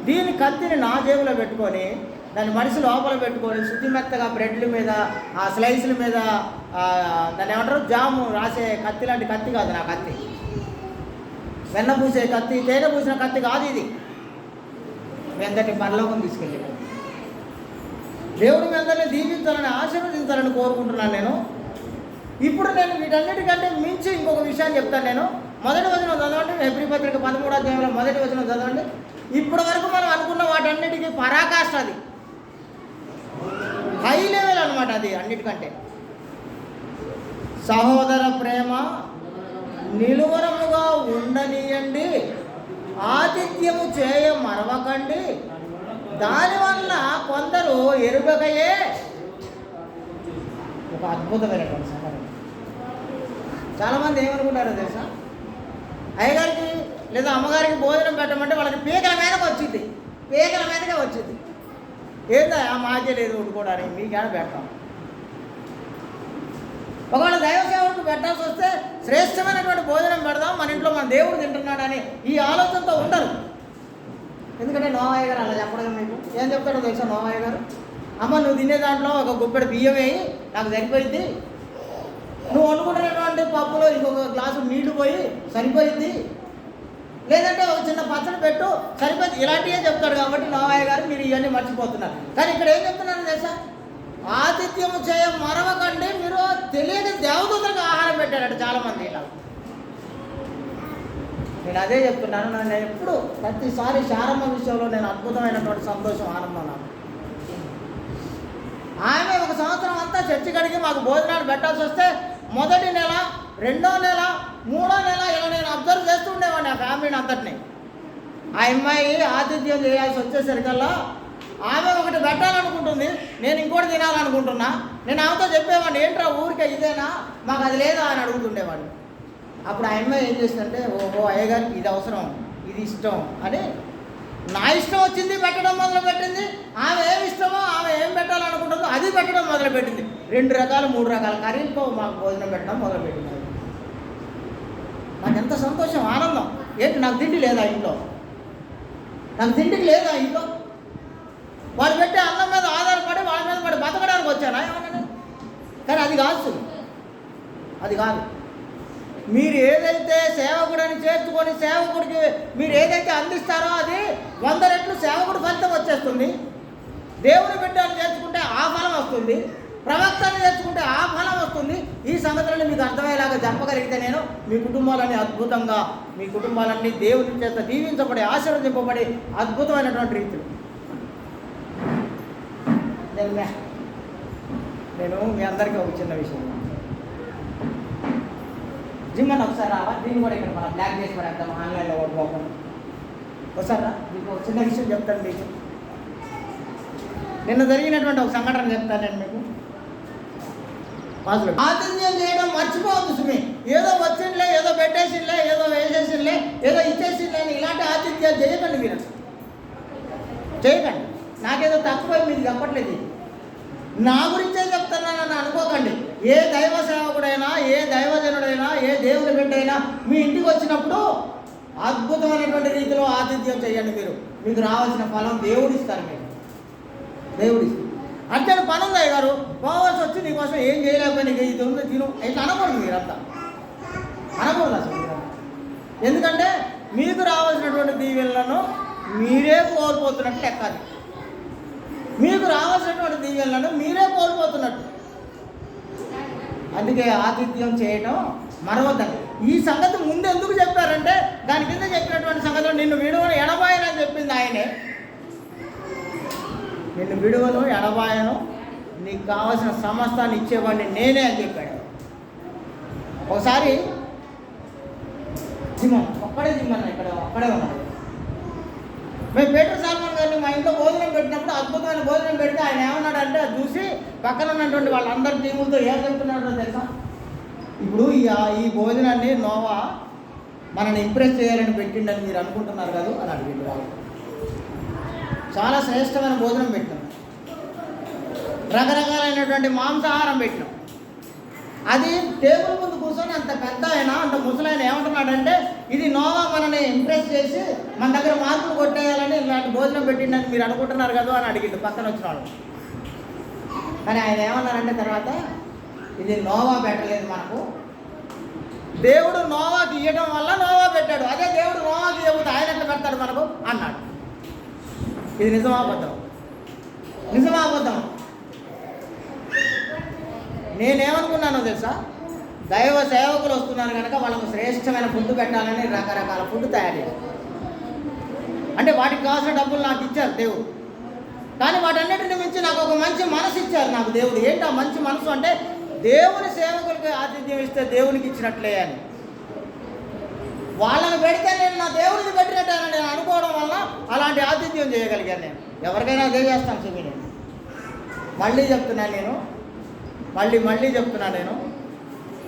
దీని కత్తిని నా జేబులో పెట్టుకొని, దాన్ని మనిషి లోపల పెట్టుకొని, శుద్ధిమెత్తగా బ్రెడ్ల మీద ఆ స్లైస్ల మీద దాన్ని ఏమంటారు, జాము రాసే కత్తి లాంటి కత్తి కాదు నా కత్తి. వెన్న పూసే కత్తి, తేనె పూసిన కత్తి కాదు ఇది. మీ అందరినీ పరలోకం తీసుకెళ్ళి దేవుడు మీ అందరినీ దీవించాలని, ఆశీర్వదించాలని కోరుకుంటున్నాను నేను. ఇప్పుడు నేను వీటన్నిటికంటే మించి ఇంకొక విషయాన్ని చెప్తాను. నేను మొదటి వచనం చదవండి, హెబ్రీ పత్రిక 13వ అధ్యాయంలో మొదటి వచనం చదవండి. ఇప్పటి వరకు మనం అనుకున్న వాటన్నిటికీ పరాకాష్ట, అది హై లెవెల్ అనమాట. అది అన్నిటికంటే సహోదర ప్రేమ నిలువరముగా ఉండనీయండి, ఆతిథ్యము చేయ మరవకండి, దానివల్ల కొందరు ఎరుగకయే. ఒక అద్భుతమైనటువంటి సంఘటన. చాలామంది ఏమనుకుంటారో తెలుసా? అయ్యగారికి లేదా అమ్మగారికి భోజనం పెట్టమంటే వాళ్ళకి పీకల మీదకి వచ్చింది, పీకల మీదకే వచ్చింది. ఏందా మాకే లేదు వండుకోవడానికి, మీకేనా పెట్టాం. ఒకవేళ దైవ సేవకు పెట్టాల్సి వస్తే శ్రేష్టమైనటువంటి భోజనం పెడదాం, మన ఇంట్లో మన దేవుడు తింటున్నాడని ఈ ఆలోచనతో ఉండరు. ఎందుకంటే నోవయ్య గారు అలా చెప్పడం. మీకు ఏం చెప్తాడో తెలుసా నోవయ్య గారు? అమ్మ నువ్వు తినే దాంట్లో ఒక గుప్పెడు బియ్యం వేయి, నాకు సరిపోయింది. నువ్వు వండుకుంటున్నటువంటి పప్పులో ఇంకొక గ్లాసు నీళ్లు పోయి సరిపోయింది, లేదంటే ఒక చిన్న పచ్చడి పెట్టు సరిపోయింది. ఇలాంటివే చెప్తాడు. కాబట్టి నోవయ్య గారు మీరు ఇవన్నీ మర్చిపోతున్నారు. కానీ ఇక్కడ ఏం చెప్తున్నాను తెలుసా? ఆతిథ్యము చేయ మరవకండి. మీరు తెలియని దేవదూతలకు ఆహారం పెట్టారట చాలామంది. ఇలా నేను అదే చెప్తున్నాను. నేను ఎప్పుడు ప్రతిసారి శారమ్మ విషయంలో నేను అద్భుతమైనటువంటి సంతోషం, ఆనందం నాకు. ఆమె 1 సంవత్సరం అంతా చర్చి కడిగి మాకు భోజనాలు పెట్టాల్సి వస్తే మొదటి నెల, 2వ నెల, 3వ నెల ఇలా నేను అబ్జర్వ్ చేస్తూ ఉండేవాడిని ఆ ఫ్యామిలీని అంతటిని. ఆ అమ్మాయి ఆతిథ్యం చేయాల్సి వచ్చేసరికల్లా ఆమె ఒకటి పెట్టాలనుకుంటుంది, నేను ఇంకోటి తినాలనుకుంటున్నా. నేను ఆమెతో చెప్పేవాడిని, ఏంట్రా ఊరికే ఇదేనా, మాకు అది లేదా అని అడుగుతుండేవాడిని. అప్పుడు ఆ అమ్మాయి ఏం చేసిందంటే, ఓహో అయ్యగారికి ఇది అవసరం, ఇది ఇష్టం అని నా ఇష్టం వచ్చింది పెట్టడం మొదలుపెట్టింది. ఆమె ఏమి ఇష్టమో, ఆమె ఏం పెట్టాలనుకుంటుందో అది పెట్టడం మొదలుపెట్టింది. 2 రకాలు 3 రకాల కర్రీలతో మాకు భోజనం పెట్టడం మొదలుపెట్టింది. నాకు ఎంత సంతోషం, ఆనందం. ఏంటి నాకు తిండి లేదా ఇంట్లో? నాకు తిండికి లేదా ఇంట్లో? వాళ్ళు పెట్టే అన్నం మీద ఆధారపడి వాళ్ళ మీద పడి బతకడానికి వచ్చానా ఏమన్నా? కానీ అది కాదు, అది కాదు. మీరు ఏదైతే సేవకుడిని చేర్చుకొని సేవకుడికి మీరు ఏదైతే అందిస్తారో అది 100 రెట్లు సేవకుడి ఫలితం వచ్చేస్తుంది. దేవుని బిడ్డలు చేర్చుకుంటే ఆ ఫలం వస్తుంది, ప్రవక్తను చేర్చుకుంటే ఆ ఫలం వస్తుంది. ఈ సంగతులను మీకు అర్థమయ్యేలాగా చెప్పగలిగితే నేను మీ కుటుంబాలన్నీ అద్భుతంగా, మీ కుటుంబాలన్నీ దేవుని చేత దీవించబడి ఆశీర్వదింపబడి అద్భుతమైనటువంటి రీతిలో. నేను మీ అందరికీ ఒక చిన్న విషయం, జిమ్ అని ఒకసారి రావా, దీన్ని కూడా ఇక్కడ మనం బ్లాక్ చేసి పడేద్దాం, ఆన్లైన్లో ఓడిపోకుండా. ఒకసారి మీకు ఒక చిన్న విషయం చెప్తాను. మీకు నిన్న జరిగినటువంటి ఒక సంఘటన చెప్తాను నేను మీకు. ఆతిథ్యం చేయడం మర్చిపోవద్దు సుమి. ఏదో వచ్చిందిలే, ఏదో పెట్టేసిందిలే, ఏదో వేసేసిందిలే, ఏదో ఇచ్చేసిందిలే అని ఇలాంటి ఆతిథ్యాలు చేయకండి. మీరు చేయకండి. నాకేదో తక్కువ మీకు చెప్పట్లేదు, నా గురించే చెప్తున్నానని అనుకోకండి. ఏ దైవ సేవకుడైనా, ఏ దైవజనుడైనా, ఏ దేవుని బిడ్డైనా మీ ఇంటికి వచ్చినప్పుడు అద్భుతమైనటువంటి రీతిలో ఆతిథ్యం చేయండి. మీకు రావాల్సిన ఫలం దేవుడు ఇస్తారు. దేవుడు ఇస్తారు. అంటే పని ఉంది గారు, పోవాల్సి వచ్చి నీకోసం ఏం చేయలేకపోయి నీకు ఇది ఉంది తిను ఇట్లా అనకూడదు. మీరంతా అనకూడదు అసలు. ఎందుకంటే మీకు రావాల్సినటువంటి దీవెనలను మీరే కోల్పోతున్నట్టు లెక్కాలి. మీకు రావాల్సినటువంటి దీవెనలను మీరే కోల్పోతున్నట్టు. అందుకే ఆతిథ్యం చేయడం మరవద్దండి. ఈ సంగతి ముందు ఎందుకు చెప్పారంటే దాని కింద చెప్పినటువంటి సంగతిలో నిన్ను విడువను ఎడబాయనని చెప్పింది ఆయనే. నిన్ను విడువను ఎడబాయను, నీకు కావాల్సిన సమస్తాన్ని ఇచ్చేవాడిని నేనే అని చెప్పాడు. ఒకసారి జిమ్మన్న ఇక్కడ ఒక్కడే ఉన్నాడు. మేము పేటర్ సల్మాన్ గారిని మా ఇంట్లో భోజనం పెట్టినప్పుడు అద్భుతమైన భోజనం పెడితే ఆయన ఏమన్నాడంటే అది చూసి పక్కన ఉన్నటువంటి వాళ్ళందరి టీములతో ఏం చెప్తున్నాడో తెలుసా? ఇప్పుడు ఈ భోజనాన్ని నోవా మనల్ని ఇంప్రెస్ చేయాలని పెట్టిండని మీరు అనుకుంటున్నారు కదా అని అడిగింది. వాళ్ళు చాలా శ్రేష్టమైన భోజనం పెట్టినాం, రకరకాలైనటువంటి మాంసాహారం పెట్టినాం. అది టేబుల్ ముందు కూర్చొని అంత పెద్ద అయినా అంత ముసలైన ఏమంటున్నాడంటే ఇది నోవా మనని ఇంప్రెస్ చేసి మన దగ్గర మార్కులు కొట్టేయాలని ఇలాంటి భోజనం పెట్టిండని మీరు అనుకుంటున్నారు కదా అని అడిగిండు పక్కన వచ్చిన వాళ్ళు. కానీ ఆయన ఏమన్నారంటే తర్వాత ఇది నోవా పెట్టలేదు, మనకు దేవుడు నోవాకి ఇవ్వడం వల్ల నోవా పెట్టాడు. అదే దేవుడు నోవాకి ఇవ్వకపోతే ఆయన ఎట్లా పెడతాడు మనకు అన్నాడు. ఇది నిజమాబద్ధం. నేనేమనుకున్నానో తెలుసా? దైవ సేవకులు వస్తున్నారు కనుక వాళ్ళకు శ్రేష్టమైన ఫుడ్ పెట్టాలని రకరకాల ఫుడ్ తయారు చేశారు. అంటే వాటికి కావాల్సిన డబ్బులు నాకు ఇచ్చారు దేవుడు. కానీ వాటన్నిటిని మించి నాకు ఒక మంచి మనసు ఇచ్చారు నాకు దేవుడు. ఏంటి ఆ మంచి మనసు అంటే దేవుని సేవకులకి ఆతిథ్యం ఇస్తే దేవునికి ఇచ్చినట్లే అని. వాళ్ళని పెడితే నేను నా దేవుడికి పెట్టినట్టని నేను అనుకోవడం వల్ల అలాంటి ఆతిథ్యం చేయగలిగాను. నేను ఎవరికైనా అదే చేస్తాను. చెప్పి నేను మళ్ళీ చెప్తున్నాను, నేను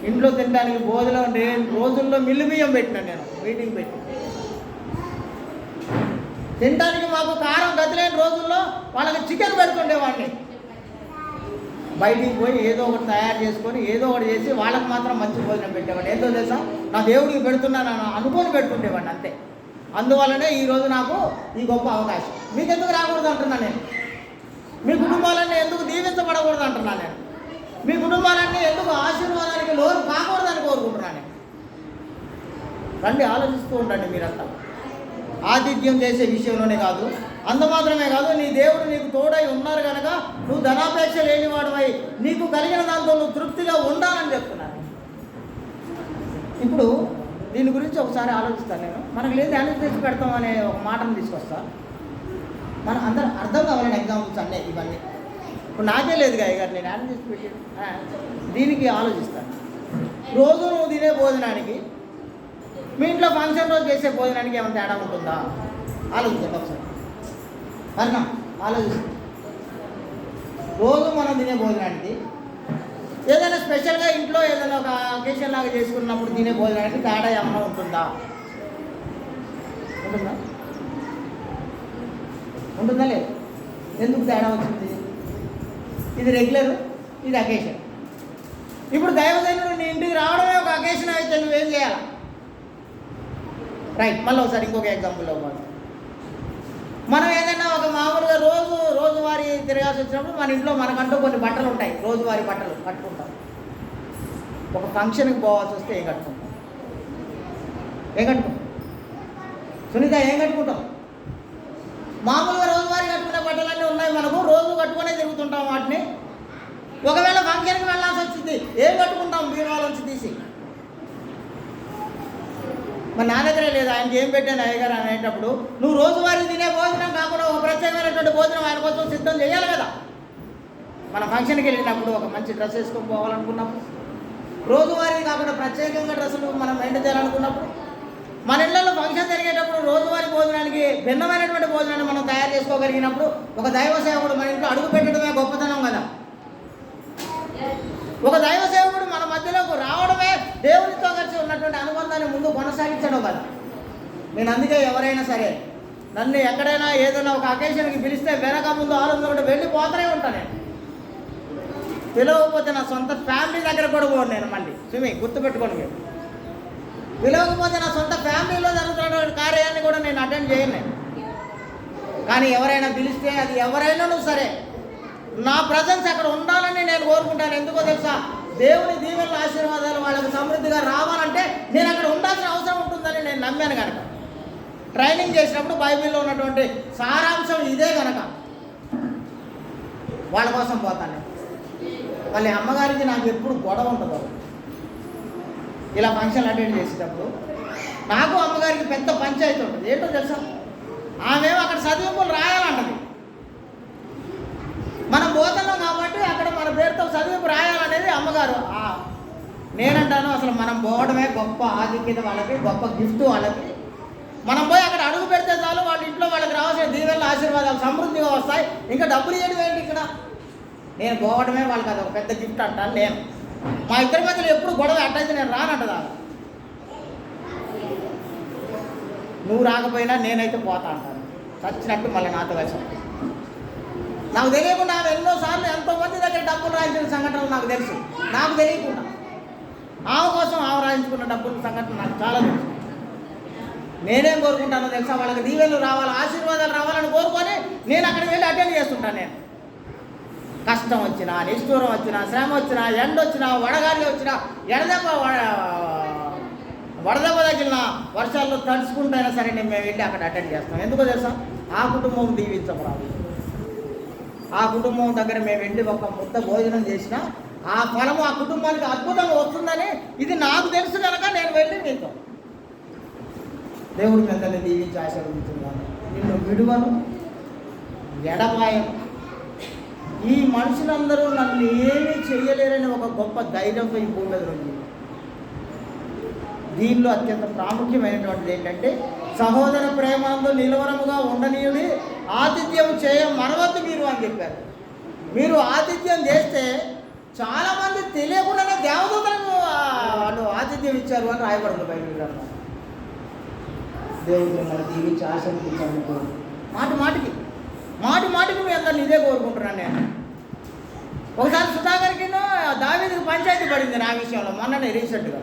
ఇంట్లో తినడానికి భోజనం రోజుల్లో మిల్లు బియ్యం పెట్టినాను. నేను మీటింగ్ పెట్టి తినడానికి మాకు కారం గతిలేని రోజుల్లో వాళ్ళకి చికెన్ పెడుతుండేవాడిని. బయటికి పోయి ఏదో ఒకటి తయారు చేసుకొని ఏదో ఒకటి చేసి వాళ్ళకి మాత్రం మంచి భోజనం పెట్టేవాడిని. ఏంటో తెలుసా? నా దేవుడికి పెడుతున్నాను అనుకొని పెడుతుండేవాడిని అంతే. అందువల్లనే ఈరోజు నాకు ఈ గొప్ప అవకాశం. మీకు ఎందుకు రాకూడదు అంటున్నా నేను. మీ కుటుంబాలన్నీ ఎందుకు దీవించబడకూడదు అంటున్నా నేను. మీ కుటుంబాలన్నీ ఎందుకు ఆశీర్వాదానికి లోను కాకూడదని కోరుకుంటున్నాను నేను. రండి, ఆలోచిస్తూ ఉండండి మీరంతా. ఆతిథ్యం చేసే విషయంలోనే కాదు, అంత మాత్రమే కాదు, నీ దేవుడు నీకు తోడై ఉన్నారు కనుక నువ్వు ధనాపేక్ష లేనివాడువై నీకు కలిగిన దాంతో నువ్వు తృప్తిగా ఉండాలని చెప్తున్నాను. ఇప్పుడు దీని గురించి ఒకసారి ఆలోచిస్తాను నేను. మనకు లేదు ధ్యానం చేసి పెడతాం అనే ఒక మాటను తీసుకొస్తా. మనం అందరం అర్థం కావాలని ఎగ్జాంపుల్స్ అన్నీ ఇవన్నీ. ఇప్పుడు నాకే లేదు గారు నేను ధ్యానం చేసి పెట్టి దీనికి ఆలోచిస్తాను. రోజు నువ్వు తినే భోజనానికి మీ ఇంట్లో ఫంక్షన్ రోజు చేసే భోజనానికి ఏమైనా తేడా ఉంటుందా? ఆలోచించండి ఒకసారి. అర్థం ఆలోచిస్తాం. రోజు మనం తినే భోజనానికి ఏదైనా స్పెషల్గా ఇంట్లో ఏదైనా ఒక అకేషన్ లాగా చేసుకున్నప్పుడు తినే భోజనానికి తేడా ఏమైనా ఉంటుందా? ఉంటుందా లేదు? ఎందుకు తేడా వచ్చింది? ఇది రెగ్యులర్, ఇది అకేషన్. ఇప్పుడు దైవజనుడు నీ ఇంటికి రావడమే ఒక అకేషన్ అయితే నువ్వేం చేయాలి? రైట్. మళ్ళీ ఒకసారి ఇంకొక ఎగ్జాంపుల్లో మనం ఏదైనా ఒక మామూలుగా రోజువారీ తిరగాల్సి వచ్చినప్పుడు మన ఇంట్లో మనకంటూ కొన్ని బట్టలు ఉంటాయి, రోజువారీ బట్టలు కట్టుకుంటాం. ఒక ఫంక్షన్కి పోవాల్సి వస్తే ఏం కట్టుకుంటాం? సునీత ఏం కట్టుకుంటాం? మామూలుగా రోజువారీ కట్టుకునే బట్టలన్నీ ఉన్నాయి మనకు, రోజు కట్టుకునే తిరుగుతుంటాం వాటిని. ఒకవేళ ఫంక్షన్కి వెళ్ళాల్సి వచ్చింది ఏం కట్టుకుంటాం? బీరువాలోంచి తీసి. మరి నా దగ్గరే లేదు, ఆయనకి ఏం పెట్టాను అయ్యగారు అనేటప్పుడు నువ్వు రోజువారీ తినే భోజనం కాకుండా ఒక ప్రత్యేకమైనటువంటి భోజనం ఆయన కోసం సిద్ధం చేయాలి కదా. మన ఫంక్షన్కి వెళ్ళినప్పుడు ఒక మంచి డ్రెస్ వేసుకొని పోవాలనుకున్నప్పుడు, రోజువారీ కాకుండా ప్రత్యేకంగా డ్రెస్సులు మనం మెయింటైన్ చేయాలనుకున్నప్పుడు, మన ఇళ్లలో ఫంక్షన్ జరిగేటప్పుడు రోజువారీ భోజనానికి భిన్నమైనటువంటి భోజనాన్ని మనం తయారు చేసుకోగలిగినప్పుడు ఒక దైవ సేవకుడు మన ఇంట్లో అడుగు పెట్టడమే గొప్పతనం కదా. ఒక దైవ సేవకుడు మన మధ్యలోకి రావడమే దేవునితో కలిసి ఉన్నటువంటి అనుబంధాన్ని ముందు కొనసాగించడం కదా. నేను అందుకే ఎవరైనా సరే నన్ను ఎక్కడైనా ఏదైనా ఒక అకేషన్కి పిలిస్తే వెనక ముందు ఆలోచన వెళ్ళిపోతూనే ఉంటాను నేను. పిలవకపోతే నా సొంత ఫ్యామిలీ దగ్గర కూడా పోను నేను. మళ్ళీ గుర్తుపెట్టుకోండి మీరు. పిలవకపోతే నా సొంత ఫ్యామిలీలో జరుగుతున్న కార్యాన్ని కూడా నేను అటెండ్ చేయను నేను. కానీ ఎవరైనా పిలిస్తే అది ఎవరైనా సరే నా ప్రజెన్స్ అక్కడ ఉండాలని నేను కోరుకుంటాను. ఎందుకో తెలుసా? దేవుని దీవెనల ఆశీర్వాదాలు వాళ్ళకు సమృద్ధిగా రావాలంటే నేను అక్కడ ఉండాల్సిన అవసరం ఉంటుందని నేను నమ్మాను కనుక. ట్రైనింగ్ చేసినప్పుడు బైబిల్లో ఉన్నటువంటి సారాంశం ఇదే కనుక వాళ్ళ కోసం పోతాను. వాళ్ళ అమ్మగారికి నాకు ఎప్పుడు గొడవ ఉంటుందో ఇలా ఫంక్షన్ అటెండ్ చేసేటప్పుడు. నాకు అమ్మగారికి పెద్ద పంచాయతీ ఉంటుంది. ఏంటో తెలుసా? ఆమెమో అక్కడ చదివింపులు రాయాలంటది. మనం పోతున్నాం కాబట్టి అక్కడ మన పేరుతో చదివింపు రాయాలనేది అమ్మగారు. నేనంటాను అసలు మనం పోవడమే గొప్ప ఆధిక్యత వాళ్ళకి, గొప్ప గిఫ్ట్ వాళ్ళకి. మనం పోయి అక్కడ అడుగు పెడితే చాలు వాళ్ళ ఇంట్లో వాళ్ళకి రావాల్సిన దీవెనల ఆశీర్వాదాలు సమృద్ధిగా వస్తాయి. ఇంకా డబ్బులు ఇవ్వడం ఏంటి ఇక్కడ? నేను పోవడమే వాళ్ళకి అది ఒక పెద్ద గిఫ్ట్ అంటాను నేను. మా ఇద్దరి మధ్యలో ఎప్పుడు గొడవ అట్టయితే నేను రానంటదా. నువ్వు రాకపోయినా నేనైతే పోతా అంటాను చచ్చినట్టు. మళ్ళీ నాతో కలిసి నాకు తెలియకుండా ఆమె ఎన్నోసార్లు ఎంతోమంది దగ్గర డబ్బులు రాయించిన సంఘటనలు నాకు తెలుసు. నాకు తెలియకుండా ఆమె కోసం ఆమె రాయించుకున్న డబ్బుల సంఘటన నాకు చాలా తెలుసు. నేనేం కోరుకుంటానో తెలుసా? వాళ్ళకి దీవెనలు రావాలి, ఆశీర్వాదాలు రావాలని కోరుకొని నేను అక్కడికి వెళ్ళి అటెండ్ చేస్తుంటాను. నేను కష్టం వచ్చినా, నిష్ఠూరం వచ్చినా, శ్రమ వచ్చినా, ఎండ వచ్చినా, వడగాలి వచ్చినా, వడదెబ్బ తగిలిన వర్షాల్లో తడుచుకుంటైనా సరే మేము వెళ్ళి అక్కడ అటెండ్ చేస్తాం. ఎందుకో తెలుసా? ఆ కుటుంబం దీవించబడాలి. ఆ కుటుంబం దగ్గర మేము వెళ్ళి ఒక ముద్ద భోజనం చేసినా ఆ ఫలము ఆ కుటుంబానికి అద్భుతంగా వస్తుందని ఇది నాకు తెలుసు కనుక నేను వెళ్ళి మీతో దేవుడి మిమ్మల్ని దీవించి ఆశీర్వదించున్నాను. నిన్ను విడువను, ఎడబాయను. ఈ మనుషులందరూ నన్ను ఏమీ చేయలేరని ఒక గొప్ప ధైర్యంతో ఈ భూమి మీద ఉంది. దీనిలో అత్యంత ప్రాముఖ్యమైనటువంటిది ఏంటంటే సహోదర ప్రేమందు నిలవరముగా ఉండనీయుడి, ఆతిథ్యం చేయ మనవద్దు మీరు అని చెప్పారు. మీరు ఆతిథ్యం చేస్తే చాలామంది తెలియకుండానే దేవదూతలకు వాళ్ళు ఆతిథ్యం ఇచ్చారు అని రాయబడుతుంది బైబిల్ గ్రంథంలో. దేవుడు మిమ్మల్ని దీవించి ఆశీర్వదించాలని మాటి మాటికి మీ అందరిని ఇదే కోరుకుంటున్నాను నేను. ఒకసారి సుధాకర్కి దావీదుకి పంచాయతీ పడింది నా విషయంలో, మొన్ననే రీసెంట్గా.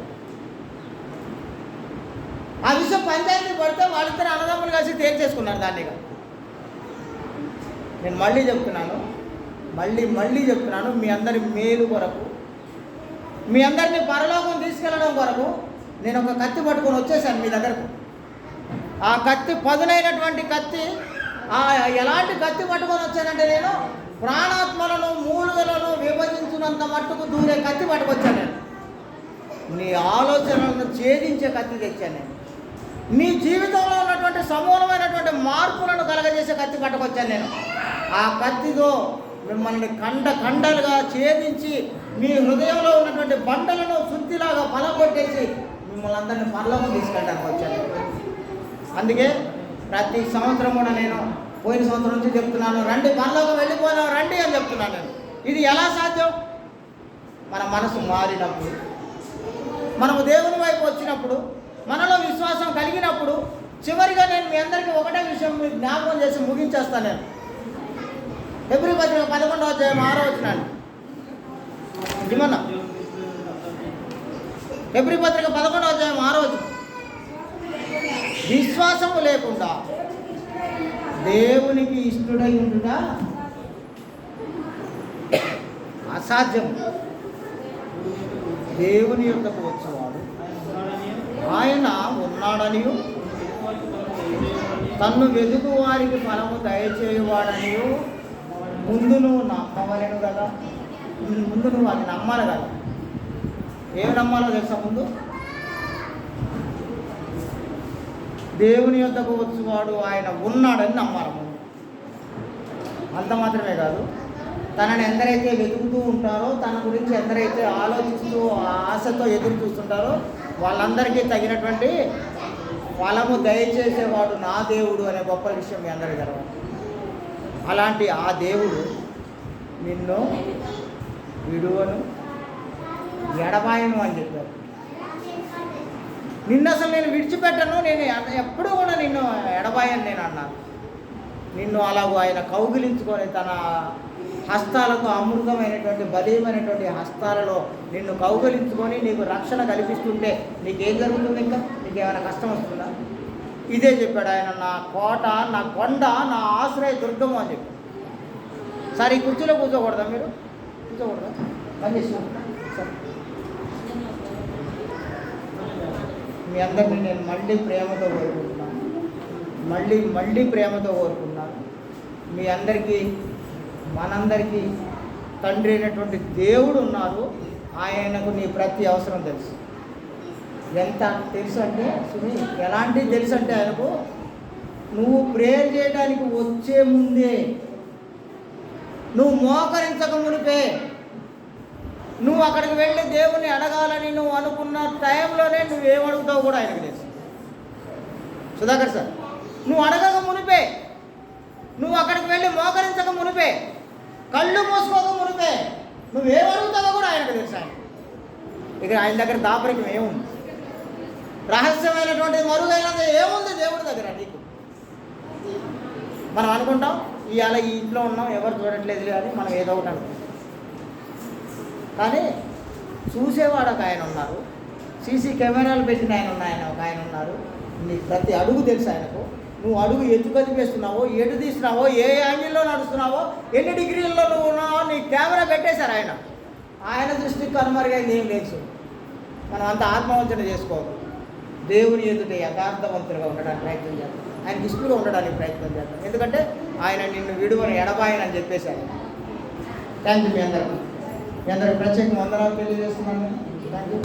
ఆ విషయం పంచాయతీ పడితే వాళ్ళిద్దరు అన్నదమ్ములు కలిసి తేల్చేసుకున్నారు దాన్నిగా. నేను మళ్ళీ చెప్తున్నాను, మీ అందరి మేలు కొరకు, మీ అందరినీ పరలోకం తీసుకెళ్ళడం కొరకు నేను ఒక కత్తి పట్టుకొని వచ్చేసాను మీ దగ్గరకు. ఆ కత్తి పదునైనటువంటి కత్తి. ఎలాంటి కత్తి పట్టుకొని వచ్చానంటే నేను ప్రాణాత్మలను మూలుగలను విభజించినంత మట్టుకు దూరే కత్తి పట్టుకొచ్చాను నేను. నీ ఆలోచనలను ఛేదించే కత్తి తెచ్చాను నేను. నీ జీవితంలో ఉన్నటువంటి సమూలమైనటువంటి మార్పులను కలగజేసే కత్తి పట్టుకొచ్చాను నేను. ఆ కత్తితో మిమ్మల్ని ఖండాలుగా ఛేదించి మీ హృదయంలో ఉన్నటువంటి బండలను శుద్ధిలాగా పలగొట్టేసి మిమ్మల్ని అందరినీ పరలోకం తీసుకెళ్ళడానికి వచ్చాను. అందుకే ప్రతి సంవత్సరం కూడా నేను పోయిన సంవత్సరం నుంచి చెప్తున్నాను, రండి పరలోకం వెళ్ళిపోదాం రండి అని చెప్తున్నాను నేను. ఇది ఎలా సాధ్యం? మన మనసు మారినప్పుడు, మనము దేవుని వైపు వచ్చినప్పుడు, మనలో విశ్వాసం కలిగినప్పుడు. చివరిగా నేను మీ అందరికీ ఒకటే విషయం మీకు జ్ఞాపకం చేసి ముగించేస్తాను నేను. ఫిబ్రవరి 11వ అధ్యాయం 6వ వచనం. ఏమన్నా? ఫిబ్రవరి 11వ అధ్యాయం 6వ వచనం. విశ్వాసము లేకుండా దేవునికి ఇష్టడై ఉండుట అసాధ్యం. దేవుని యొద్దకు వచ్చేవాడు ఆయన ఉన్నాడనియు తన్ను వెదుకు వారికి ఫలము దయచేయవాడనియు ముందు నువ్వు నమ్మవలేను కదా. ముందు నువ్వు అది నమ్మాలి కదా. ఏమి నమ్మాలో తెలుసా? ముందు దేవుని యొద్దకు వచ్చేవాడు ఆయన ఉన్నాడని నమ్మాలి ముందు. అంత మాత్రమే కాదు, తనని ఎందరైతే వెతుకుతూ ఉంటారో, తన గురించి ఎందరైతే ఆలోచిస్తూ ఆశతో ఎదురు చూస్తుంటారో వాళ్ళందరికీ తగినటువంటి ఫలము దయచేసేవాడు నా దేవుడు అనే గొప్ప విషయం మీ అందరికీ తెలవాలి. అలాంటి ఆ దేవుడు నిన్ను విడువను, ఎడబాయను అని చెప్పారు. నిన్ను అసలు నేను విడిచిపెట్టను, నేను ఎప్పుడూ కూడా నిన్ను ఎడబాయను నేను అన్నాను. నిన్ను అలాగూ ఆయన కౌగిలించుకొని తన హస్తాలకు అమృతమైనటువంటి బలీయమైనటువంటి హస్తాలలో నిన్ను కౌగిలించుకొని నీకు రక్షణ కల్పిస్తుంటే నీకేం జరుగుతుంది? ఇంకా నీకేమైనా కష్టం వస్తుందా? ఇదే చెప్పాడు ఆయన, నా కోట, నా కొండ, నా ఆశ్రయ దుర్గము అని చెప్పి. సరే ఈ కుర్చీలో కూర్చోకూడదా? మీరు కూర్చోకూడదా? పని చేసి సరే. మీ అందరినీ నేను మళ్ళీ ప్రేమతో కోరుకుంటున్నాను, మళ్ళీ ప్రేమతో కోరుకుంటున్నాను. మీ అందరికీ, మనందరికీ తండ్రి అయినటువంటి దేవుడు ఉన్నారు. ఆయనకు నీ ప్రతి అవసరం తెలుసు. ఎంత తెలుసు అంటే సుమి, ఎలాంటివి తెలుసు అంటే ఆయనకు నువ్వు ప్రేయర్ చేయడానికి వచ్చే ముందే, నువ్వు మోకరించక మునిపే, నువ్వు అక్కడికి వెళ్ళి దేవుని అడగాలని నువ్వు అనుకున్న టైంలోనే నువ్వేమడుగుతావు కూడా ఆయనకు తెలుసు. సుధాకర్ సార్, నువ్వు అడగక మునిపే, నువ్వు అక్కడికి వెళ్ళి మోకరించక మునిపే, కళ్ళు మూసుకోక మునిపే నువ్వేమడుగుతావో కూడా ఆయనకు తెలుసు. ఆయన ఇక ఆయన దగ్గర దాపరికం ఏముంది? రహస్యమైనటువంటి మరుగైనది ఏముంది దేవుడి దగ్గర? నీకు మనం అనుకుంటాం ఇవాళ ఈ ఇంట్లో ఉన్నాం, ఎవరు చూడట్లేదు అని మనం ఏదో ఒకటి అనుకుంటాం. కానీ చూసేవాడు ఒక ఆయన ఉన్నారు, సీసీ కెమెరాలు పెట్టిన ఒక ఆయన ఉన్నారు. నీకు ప్రతి అడుగు తెలుసు ఆయనకు. నువ్వు అడుగు ఎత్తు కదిపేస్తున్నావో, ఎటు తీస్తున్నావో, ఏ యాంగిల్లో నడుస్తున్నావో, ఎన్ని డిగ్రీల్లో నువ్వు ఉన్నావో నీ కెమెరా పెట్టేశారు ఆయన. ఆయన దృష్టికి కనుమరుగైంది ఏం లేదు. మనం అంత ఆత్మవంచన చేసుకోవద్దు. దేవుని ఎదుట యథార్థవంతులుగా ఉండడానికి ప్రయత్నం చేద్దాం, ఆయనకి ఇష్టంగా ఉండడానికి ప్రయత్నం చేద్దాం. ఎందుకంటే ఆయన నిన్ను విడువని ఎడబాయనని చెప్పేశారు. Thank you. మీ అందరికీ ప్రత్యేక వందనాలు తెలియజేస్తున్నాను. Thank you.